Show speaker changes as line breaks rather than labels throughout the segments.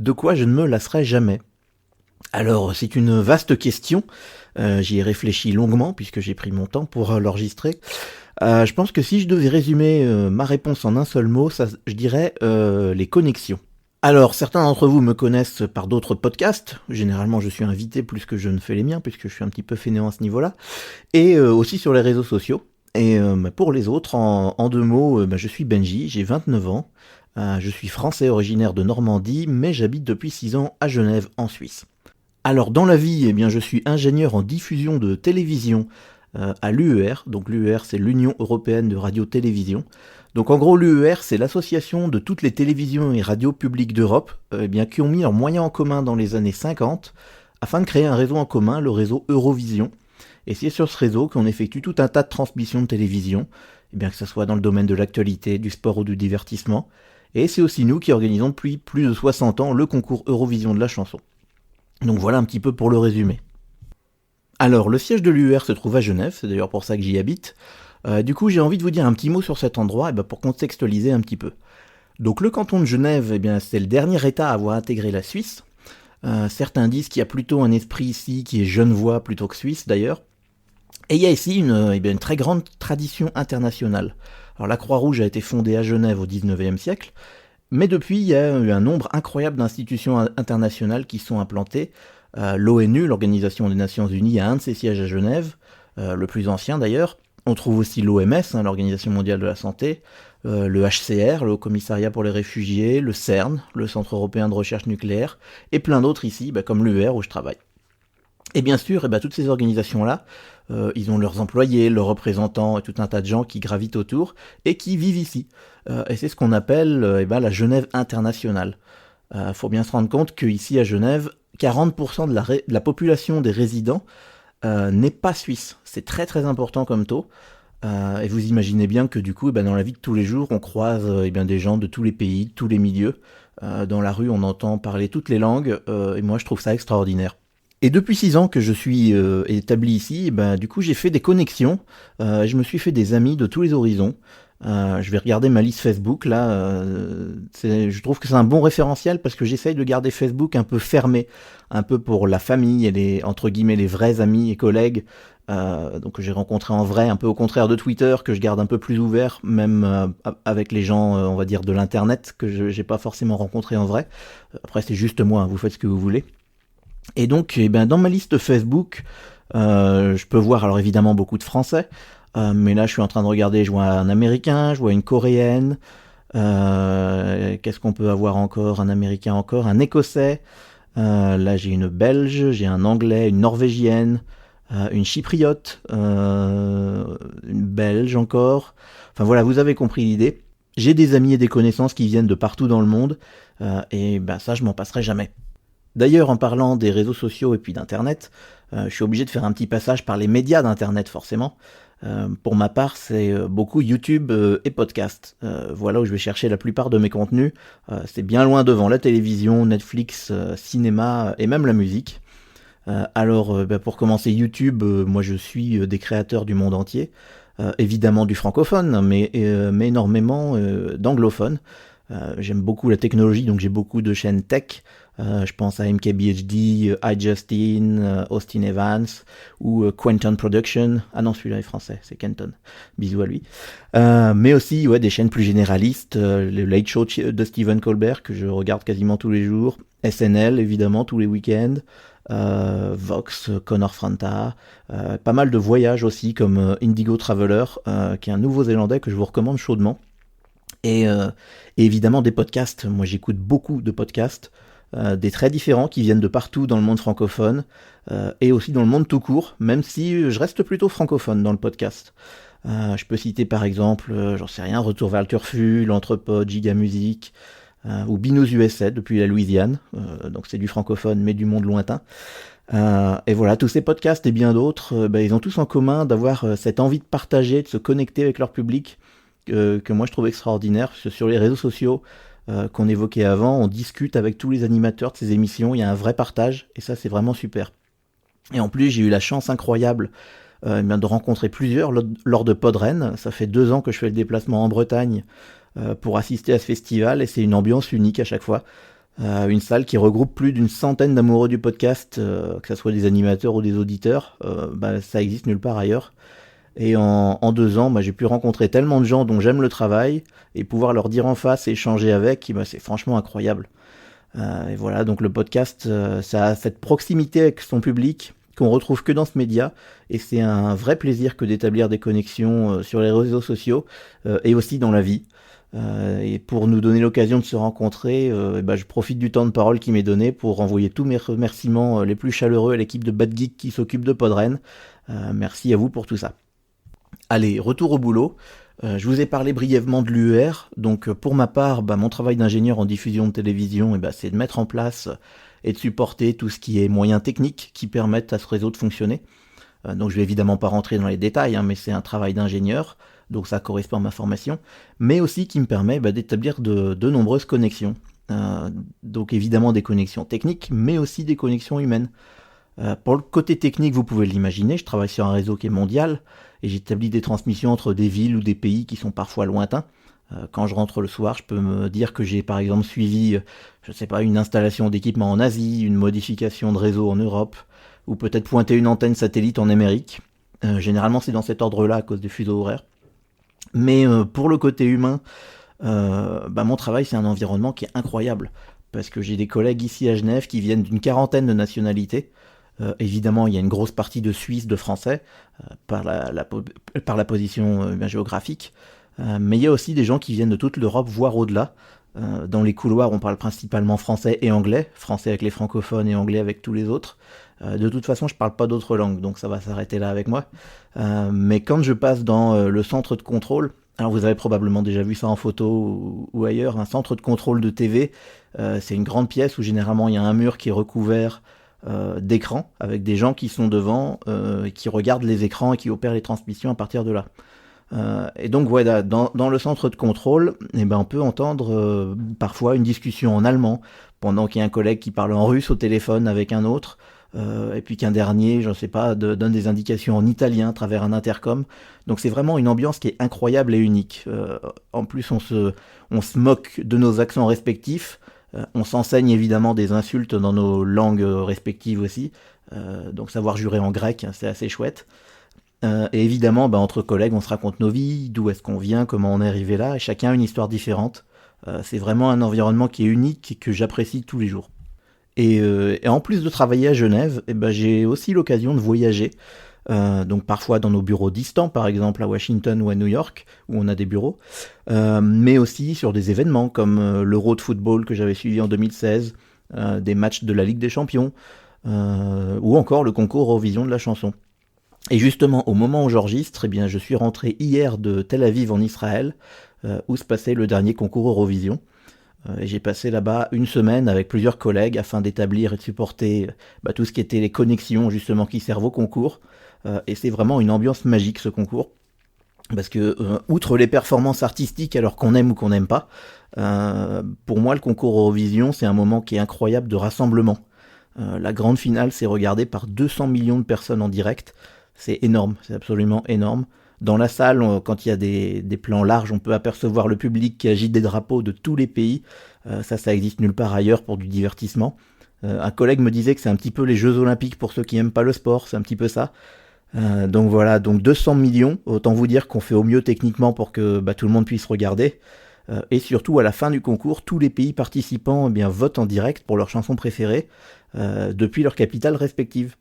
De quoi je ne me lasserai jamais? Alors, c'est une vaste question. J'y ai réfléchi longuement puisque j'ai pris mon temps pour l'enregistrer. Je pense que si je devais résumer ma réponse en un seul mot, je dirais les connexions. Alors, certains d'entre vous me connaissent par d'autres podcasts. Généralement, je suis invité plus que je ne fais les miens puisque je suis un petit peu fainéant à ce niveau-là. Et aussi sur les réseaux sociaux. Et pour les autres, en deux mots, je suis Benji, j'ai 29 ans. Je suis français originaire de Normandie, mais j'habite depuis 6 ans à Genève, en Suisse. Alors dans la vie, eh bien, je suis ingénieur en diffusion de télévision à l'UER. Donc l'UER, c'est l'Union Européenne de Radio-Télévision. Donc en gros, l'UER, c'est l'association de toutes les télévisions et radios publiques d'Europe qui ont mis leurs moyens en commun dans les années 50 afin de créer un réseau en commun, le réseau Eurovision. Et c'est sur ce réseau qu'on effectue tout un tas de transmissions de télévision, que ce soit dans le domaine de l'actualité, du sport ou du divertissement. Et c'est aussi nous qui organisons depuis plus de 60 ans le concours Eurovision de la chanson. Donc voilà un petit peu pour le résumé. Alors, le siège de l'UER se trouve à Genève, c'est d'ailleurs pour ça que j'y habite. Du coup, j'ai envie de vous dire un petit mot sur cet endroit pour contextualiser un petit peu. Donc le canton de Genève, c'est le dernier État à avoir intégré la Suisse. Certains disent qu'il y a plutôt un esprit ici qui est genevois plutôt que suisse d'ailleurs. Et il y a ici une très grande tradition internationale. Alors la Croix-Rouge a été fondée à Genève au XIXe siècle, mais depuis il y a eu un nombre incroyable d'institutions internationales qui sont implantées. L'ONU, l'Organisation des Nations Unies, a un de ses sièges à Genève, le plus ancien d'ailleurs. On trouve aussi l'OMS, l'Organisation mondiale de la santé, le HCR, le Haut Commissariat pour les réfugiés, le CERN, le Centre européen de recherche nucléaire, et plein d'autres ici, comme l'UER où je travaille. Et bien sûr, toutes ces organisations-là, ils ont leurs employés, leurs représentants et tout un tas de gens qui gravitent autour et qui vivent ici. Et c'est ce qu'on appelle la Genève internationale. Faut bien se rendre compte qu'ici à Genève, 40% de la population des résidents n'est pas suisse. C'est très très important comme taux. Et vous imaginez bien que du coup, dans la vie de tous les jours, on croise des gens de tous les pays, de tous les milieux. Dans la rue, on entend parler toutes les langues, et moi je trouve ça extraordinaire. Et depuis 6 ans que je suis établi ici, du coup j'ai fait des connexions, je me suis fait des amis de tous les horizons. Je vais regarder ma liste Facebook là, je trouve que c'est un bon référentiel parce que j'essaye de garder Facebook un peu fermé, un peu pour la famille et les, entre guillemets, les vrais amis et collègues, donc j'ai rencontré en vrai, un peu au contraire de Twitter que je garde un peu plus ouvert, même avec les gens, on va dire de l'internet que j'ai pas forcément rencontré en vrai. Après c'est juste moi, vous faites ce que vous voulez. Et donc, dans ma liste Facebook, je peux voir alors évidemment beaucoup de Français, mais là je suis en train de regarder, je vois un Américain, je vois une Coréenne, qu'est-ce qu'on peut avoir encore, un Américain encore, un Écossais, là j'ai une Belge, j'ai un Anglais, une Norvégienne, une Chypriote, une Belge encore, enfin voilà, vous avez compris l'idée. J'ai des amis et des connaissances qui viennent de partout dans le monde, et ça je m'en passerai jamais. D'ailleurs, en parlant des réseaux sociaux et puis d'Internet, je suis obligé de faire un petit passage par les médias d'Internet, forcément. Pour ma part, c'est beaucoup YouTube et podcast. Voilà où je vais chercher la plupart de mes contenus. C'est bien loin devant la télévision, Netflix, cinéma et même la musique. Alors, pour commencer YouTube, moi je suis des créateurs du monde entier. Évidemment du francophone, mais énormément d'anglophones. J'aime beaucoup la technologie, donc j'ai beaucoup de chaînes tech. Je pense à MKBHD, iJustin, Austin Evans ou Quentin Production. Ah non, celui-là est français, c'est Kenton. Bisous à lui. Mais aussi des chaînes plus généralistes, le Late Show de Stephen Colbert que je regarde quasiment tous les jours, SNL évidemment tous les week-ends, Vox, Connor Franta, pas mal de voyages aussi comme Indigo Traveler, qui est un Nouveau-Zélandais que je vous recommande chaudement. Et évidemment des podcasts. Moi j'écoute beaucoup de podcasts, des très différents qui viennent de partout dans le monde francophone et aussi dans le monde tout court, même si je reste plutôt francophone dans le podcast. Je peux citer par exemple, j'en sais rien, Retour vers le Turfu, L'Entrepode, Giga Music, ou Binous USA depuis la Louisiane, donc c'est du francophone mais du monde lointain. Et voilà, tous ces podcasts et bien d'autres, ils ont tous en commun d'avoir cette envie de partager, de se connecter avec leur public, que moi je trouve extraordinaire, parce que sur les réseaux sociaux qu'on évoquait avant, on discute avec tous les animateurs de ces émissions, il y a un vrai partage, et ça c'est vraiment super. Et en plus j'ai eu la chance incroyable de rencontrer plusieurs lors de Podren. Ça fait 2 ans que je fais le déplacement en Bretagne pour assister à ce festival, et c'est une ambiance unique à chaque fois. Une salle qui regroupe plus d'une centaine d'amoureux du podcast, que ce soit des animateurs ou des auditeurs. Ça existe nulle part ailleurs. Et en 2 ans, j'ai pu rencontrer tellement de gens dont j'aime le travail et pouvoir leur dire en face et échanger avec, c'est franchement incroyable. Et voilà, donc le podcast, ça a cette proximité avec son public qu'on retrouve que dans ce média, et c'est un vrai plaisir que d'établir des connexions sur les réseaux sociaux et aussi dans la vie. Et pour nous donner l'occasion de se rencontrer, je profite du temps de parole qui m'est donné pour envoyer tous mes remerciements les plus chaleureux à l'équipe de Bad Geek qui s'occupe de Podren. Merci à vous pour tout ça. Allez, retour au boulot. Je vous ai parlé brièvement de l'UER. Donc pour ma part, mon travail d'ingénieur en diffusion de télévision, c'est de mettre en place et de supporter tout ce qui est moyens techniques qui permettent à ce réseau de fonctionner. Donc je vais évidemment pas rentrer dans les détails, mais c'est un travail d'ingénieur, donc ça correspond à ma formation, mais aussi qui me permet d'établir de nombreuses connexions. Donc évidemment des connexions techniques, mais aussi des connexions humaines. Pour le côté technique, vous pouvez l'imaginer, je travaille sur un réseau qui est mondial, et j'établis des transmissions entre des villes ou des pays qui sont parfois lointains. Quand je rentre le soir, je peux me dire que j'ai par exemple suivi, une installation d'équipement en Asie, une modification de réseau en Europe, ou peut-être pointer une antenne satellite en Amérique. Généralement c'est dans cet ordre-là à cause des fuseaux horaires. Mais pour le côté humain, mon travail c'est un environnement qui est incroyable, parce que j'ai des collègues ici à Genève qui viennent d'une quarantaine de nationalités. Évidemment, il y a une grosse partie de Suisses, de Français, par la position géographique, mais il y a aussi des gens qui viennent de toute l'Europe, voire au-delà. Dans les couloirs, on parle principalement français et anglais, français avec les francophones et anglais avec tous les autres. De toute façon, je parle pas d'autres langues, donc ça va s'arrêter là avec moi. Mais quand je passe dans le centre de contrôle, alors vous avez probablement déjà vu ça en photo ou ailleurs, un centre de contrôle de TV, c'est une grande pièce où généralement il y a un mur qui est recouvert d'écrans, avec des gens qui sont devant, qui regardent les écrans et qui opèrent les transmissions à partir de là. Et donc voilà, dans le centre de contrôle, on peut entendre parfois une discussion en allemand, pendant qu'il y a un collègue qui parle en russe au téléphone avec un autre, et puis qu'un dernier, donne des indications en italien à travers un intercom. Donc c'est vraiment une ambiance qui est incroyable et unique. En plus, on se moque de nos accents respectifs. On s'enseigne évidemment des insultes dans nos langues respectives aussi. Donc savoir jurer en grec, c'est assez chouette. Et évidemment, entre collègues, on se raconte nos vies, d'où est-ce qu'on vient, comment on est arrivé là, et chacun a une histoire différente. C'est vraiment un environnement qui est unique et que j'apprécie tous les jours. Et en plus de travailler à Genève, j'ai aussi l'occasion de voyager. Donc parfois dans nos bureaux distants, par exemple à Washington ou à New York, où on a des bureaux, mais aussi sur des événements comme l'Euro de football que j'avais suivi en 2016, des matchs de la Ligue des Champions, ou encore le concours Eurovision de la chanson. Et justement, au moment où j'enregistre, je suis rentré hier de Tel Aviv en Israël, où se passait le dernier concours Eurovision. Et j'ai passé là-bas une semaine avec plusieurs collègues afin d'établir et de supporter tout ce qui était les connexions justement qui servent au concours. Et c'est vraiment une ambiance magique ce concours. Parce que, outre les performances artistiques alors qu'on aime ou qu'on n'aime pas, pour moi le concours Eurovision c'est un moment qui est incroyable de rassemblement. La grande finale c'est regardé par 200 millions de personnes en direct. C'est énorme, c'est absolument énorme. Dans la salle, quand il y a des plans larges, on peut apercevoir le public qui agite des drapeaux de tous les pays. Ça existe nulle part ailleurs pour du divertissement. Un collègue me disait que c'est un petit peu les Jeux Olympiques pour ceux qui n'aiment pas le sport, c'est un petit peu ça. Donc voilà, donc 200 millions, autant vous dire qu'on fait au mieux techniquement pour que tout le monde puisse regarder. Et surtout, à la fin du concours, tous les pays participants votent en direct pour leur chanson préférée depuis leur capitale respective.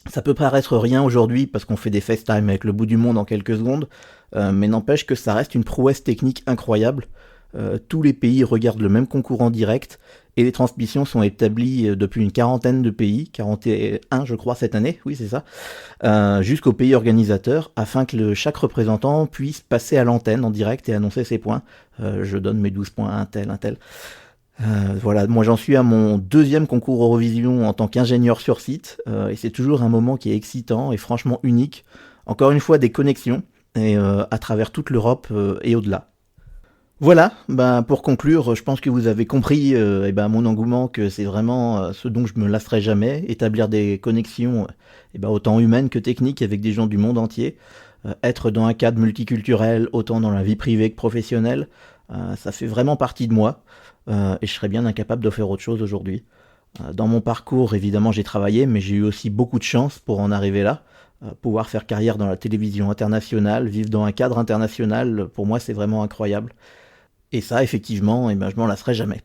Ça peut paraître rien aujourd'hui parce qu'on fait des FaceTime avec le bout du monde en quelques secondes, mais n'empêche que ça reste une prouesse technique incroyable. Tous les pays regardent le même concours en direct et les transmissions sont établies depuis une quarantaine de pays, 41 je crois cette année, oui c'est ça, jusqu'aux pays organisateurs afin que chaque représentant puisse passer à l'antenne en direct et annoncer ses points. Je donne mes 12 points à un tel. Voilà, moi j'en suis à mon deuxième concours Eurovision en tant qu'ingénieur sur site, et c'est toujours un moment qui est excitant et franchement unique. Encore une fois, des connexions, et à travers toute l'Europe et au-delà. Voilà, pour conclure, je pense que vous avez compris mon engouement, que c'est vraiment ce dont je me lasserai jamais, établir des connexions autant humaines que techniques avec des gens du monde entier, être dans un cadre multiculturel, autant dans la vie privée que professionnelle, ça fait vraiment partie de moi. et je serais bien incapable de faire autre chose aujourd'hui. Dans mon parcours, évidemment, j'ai travaillé, mais j'ai eu aussi beaucoup de chance pour en arriver là. Pouvoir faire carrière dans la télévision internationale, vivre dans un cadre international, pour moi, c'est vraiment incroyable. Et ça, effectivement, eh ben, je m'en lasserai jamais.